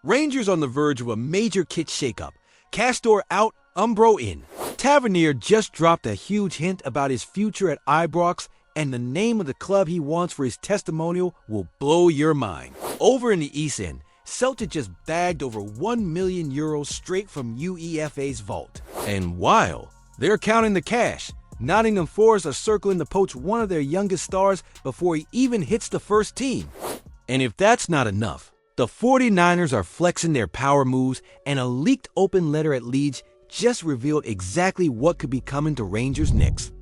Rangers on the verge of a major kit shakeup. Castore out, Umbro in. Tavernier just dropped a huge hint about his future at Ibrox, and the name of the club he wants for his testimonial will blow your mind. Over in the East End, Celtic just bagged over €1 million straight from UEFA's vault. And while they're counting the cash, Nottingham Forest are circling to poach one of their youngest stars before he even hits the first team. And if that's not enough, the 49ers are flexing their power moves, and a leaked open letter at Leeds just revealed exactly what could be coming to Rangers next.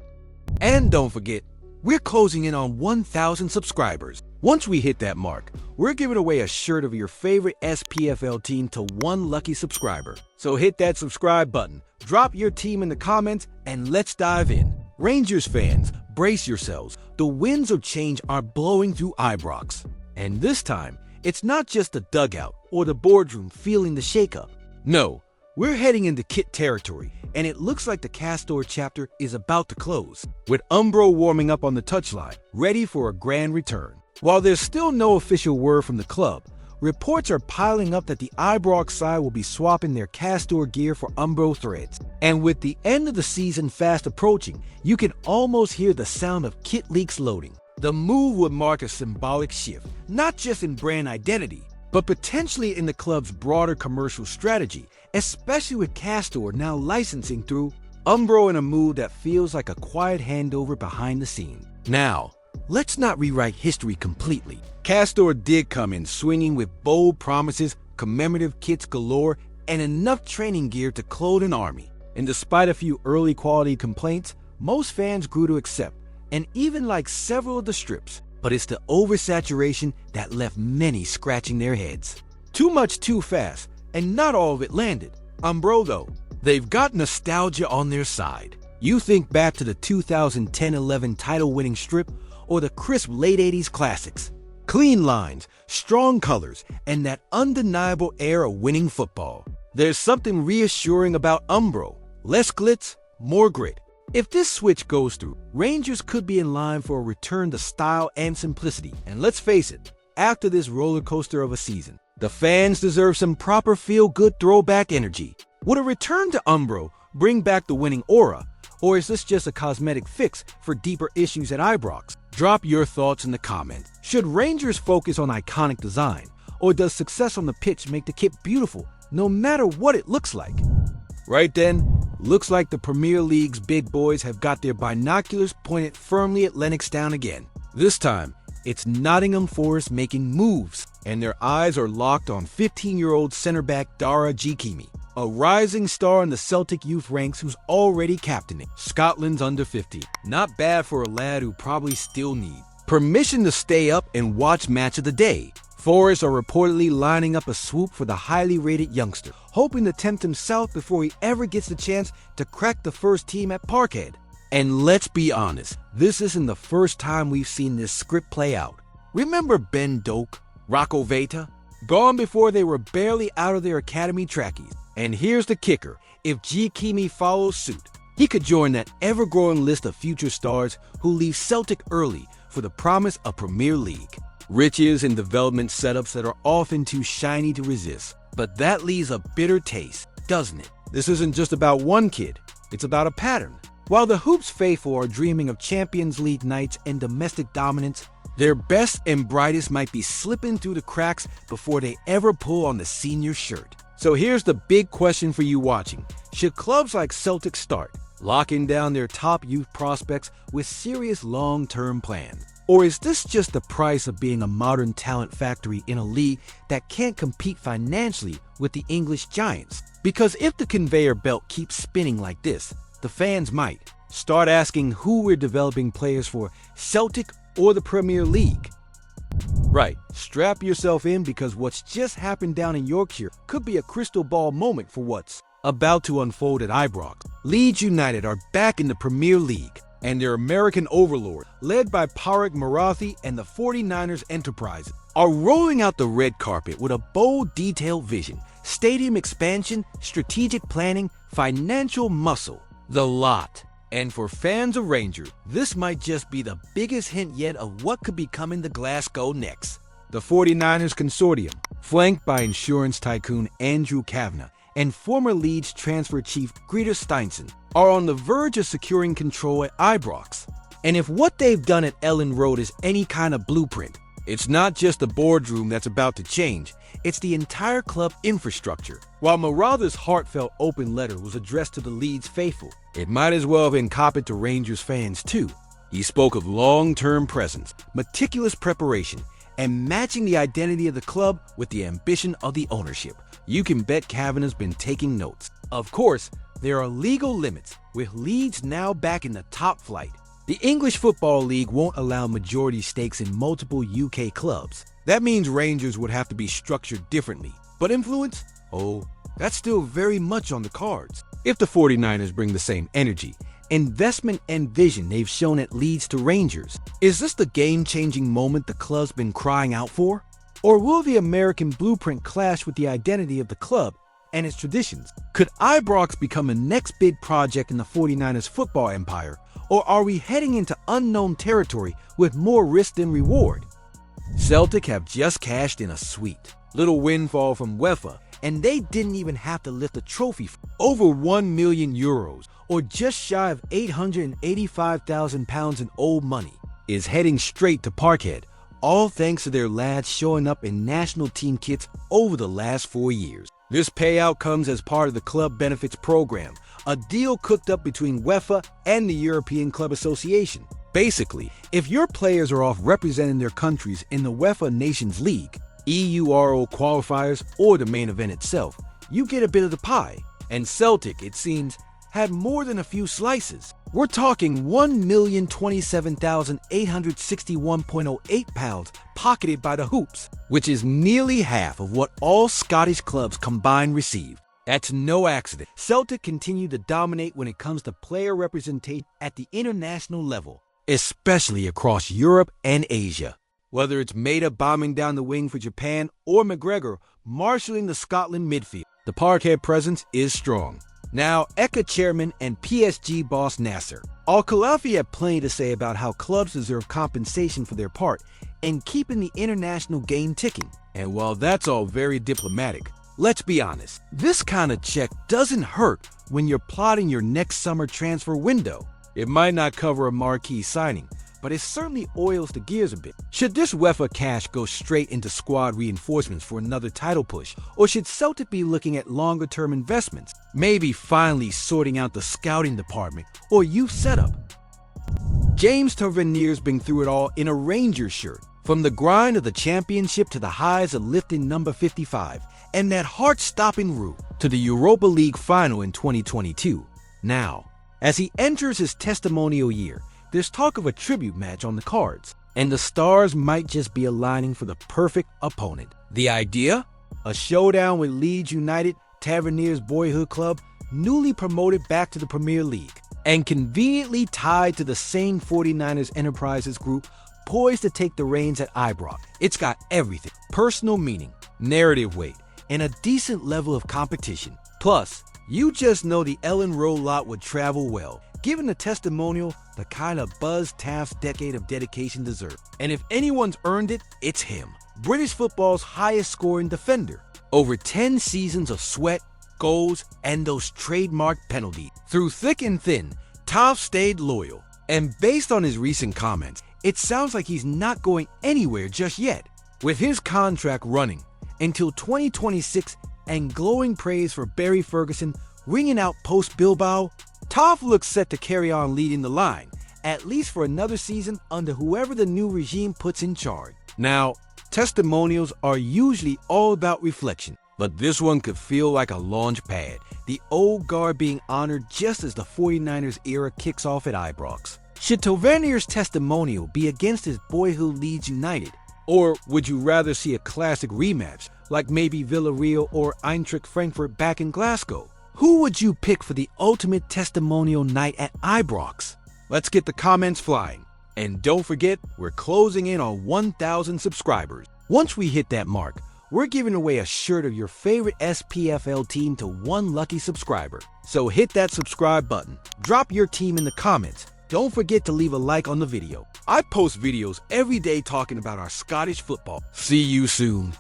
And don't forget, we're closing in on 1,000 subscribers. Once we hit that mark, we're giving away a shirt of your favorite SPFL team to one lucky subscriber. So hit that subscribe button, drop your team in the comments, and let's dive in. Rangers fans, brace yourselves. The winds of change are blowing through Ibrox. And this time, it's not just the dugout or the boardroom feeling the shakeup. No, we're heading into kit territory, and it looks like the Castore chapter is about to close, with Umbro warming up on the touchline, ready for a grand return. While there's still no official word from the club, reports are piling up that the Ibrox side will be swapping their Castore gear for Umbro threads. And with the end of the season fast approaching, you can almost hear the sound of kit leaks loading. The move would mark a symbolic shift, not just in brand identity, but potentially in the club's broader commercial strategy, especially with Castore now licensing through Umbro, in a move that feels like a quiet handover behind the scenes. Now, let's not rewrite history completely. Castore did come in swinging with bold promises, commemorative kits galore, and enough training gear to clothe an army. And despite a few early quality complaints, most fans grew to accept and even like several of the strips. But it's the oversaturation that left many scratching their heads. Too much too fast, and not all of it landed. Umbro though, they've got nostalgia on their side. You think back to the 2010-11 title-winning strip or the crisp late 80s classics. Clean lines, strong colors, and that undeniable air of winning football. There's something reassuring about Umbro. Less glitz, more grit. If this switch goes through, Rangers could be in line for a return to style and simplicity. And let's face it, after this roller coaster of a season, the fans deserve some proper feel-good throwback energy. Would a return to Umbro bring back the winning aura, or is this just a cosmetic fix for deeper issues at Ibrox? Drop your thoughts in the comments. Should Rangers focus on iconic design, or does success on the pitch make the kit beautiful, no matter what it looks like? Right then, looks like the Premier League's big boys have got their binoculars pointed firmly at Lennoxtown again. This time, it's Nottingham Forest making moves, and their eyes are locked on 15-year-old center-back Dara Jikiemi, a rising star in the Celtic youth ranks who's already captaining Scotland's under-15. Not bad for a lad who probably still needs permission to stay up and watch Match of the Day. Forest are reportedly lining up a swoop for the highly rated youngster, hoping to tempt him south before he ever gets the chance to crack the first team at Parkhead. And let's be honest, this isn't the first time we've seen this script play out. Remember Ben Doak, Rocco Veta? Gone before they were barely out of their academy trackies. And here's the kicker, if Kimi follows suit, he could join that ever-growing list of future stars who leave Celtic early for the promise of Premier League. Riches and development setups that are often too shiny to resist. But that leaves a bitter taste, doesn't it? This isn't just about one kid, it's about a pattern. While the Hoops faithful are dreaming of Champions League nights and domestic dominance, their best and brightest might be slipping through the cracks before they ever pull on the senior shirt. So here's the big question for you watching. Should clubs like Celtic start locking down their top youth prospects with serious long-term plans? Or is this just the price of being a modern talent factory in a league that can't compete financially with the English giants? Because if the conveyor belt keeps spinning like this, the fans might start asking who we're developing players for, Celtic or the Premier League. Right, strap yourself in because what's just happened down in Yorkshire could be a crystal ball moment for what's about to unfold at Ibrox. Leeds United are back in the Premier League, and their American overlord, led by Parag Marathi and the 49ers Enterprise, are rolling out the red carpet with a bold, detailed vision, stadium expansion, strategic planning, financial muscle, the lot. And for fans of Rangers, this might just be the biggest hint yet of what could be coming to Glasgow next. The 49ers Consortium, flanked by insurance tycoon Andrew Kavanagh and former Leeds transfer chief Greta Steinson, are on the verge of securing control at Ibrox. And if what they've done at Ellen Road is any kind of blueprint, it's not just the boardroom that's about to change, it's the entire club infrastructure. While Maratha's heartfelt open letter was addressed to the Leeds faithful, it might as well have been copied to Rangers fans too. He spoke of long-term presence, meticulous preparation, and matching the identity of the club with the ambition of the ownership. You can bet Kavanagh's been taking notes. Of course, there are legal limits, with Leeds now back in the top flight. The English Football League won't allow majority stakes in multiple UK clubs. That means Rangers would have to be structured differently. But influence? Oh, that's still very much on the cards. If the 49ers bring the same energy, investment and vision they've shown at Leeds to Rangers, is this the game-changing moment the club's been crying out for? Or will the American blueprint clash with the identity of the club and its traditions? Could Ibrox become a next big project in the 49ers football empire? Or are we heading into unknown territory with more risk than reward? Celtic have just cashed in a sweet little windfall from UEFA, and they didn't even have to lift a trophy. Over €1 million, or just shy of £885,000 in old money, is heading straight to Parkhead, all thanks to their lads showing up in national team kits over the last 4 years. This payout comes as part of the Club Benefits Program, a deal cooked up between UEFA and the European Club Association. Basically, if your players are off representing their countries in the UEFA Nations League, EURO qualifiers, or the main event itself, you get a bit of the pie. And Celtic, it seems, had more than a few slices. We're talking £1,027,861.08 pocketed by the Hoops, which is nearly half of what all Scottish clubs combined receive. That's no accident. Celtic continue to dominate when it comes to player representation at the international level, especially across Europe and Asia. Whether it's Maida bombing down the wing for Japan or McGregor marshalling the Scotland midfield, the Parkhead presence is strong. Now, ECA chairman and PSG boss Nasser Al-Khelaifi had plenty to say about how clubs deserve compensation for their part in keeping the international game ticking. And while that's all very diplomatic, let's be honest, this kind of check doesn't hurt when you're plotting your next summer transfer window. It might not cover a marquee signing, but it certainly oils the gears a bit. Should this UEFA cash go straight into squad reinforcements for another title push, or should Celtic be looking at longer-term investments, maybe finally sorting out the scouting department or youth setup? James Tavernier's been through it all in a Rangers shirt, from the grind of the championship to the highs of lifting number 55, and that heart-stopping route to the Europa League final in 2022. Now, as he enters his testimonial year, there's talk of a tribute match on the cards, and the stars might just be aligning for the perfect opponent. The idea? A showdown with Leeds United, Tavernier's boyhood club, newly promoted back to the Premier League, and conveniently tied to the same 49ers Enterprises group poised to take the reins at Ibrox. It's got everything: personal meaning, narrative weight, and a decent level of competition. Plus, you just know the Ellen Road lot would travel well, giving the testimonial the kind of buzz TAV'S decade of dedication deserves. And if anyone's earned it, it's him. British football's highest scoring defender. Over 10 seasons of sweat, goals, and those trademark penalties. Through thick and thin, TAV'S stayed loyal. And based on his recent comments, it sounds like he's not going anywhere just yet. With his contract running until 2026 and glowing praise for Barry Ferguson ringing out post-Bilbao, TAV'S looks set to carry on leading the line, at least for another season under whoever the new regime puts in charge. Now, testimonials are usually all about reflection, but this one could feel like a launch pad, the old guard being honored just as the 49ers era kicks off at Ibrox. Should Tavernier's testimonial be against his boyhood Leeds United? Or would you rather see a classic rematch, like maybe Villarreal or Eintracht Frankfurt back in Glasgow? Who would you pick for the ultimate testimonial night at Ibrox? Let's get the comments flying. And don't forget, we're closing in on 1,000 subscribers. Once we hit that mark, we're giving away a shirt of your favorite SPFL team to one lucky subscriber. So hit that subscribe button, drop your team in the comments. Don't forget to leave a like on the video. I post videos every day talking about our Scottish football. See you soon.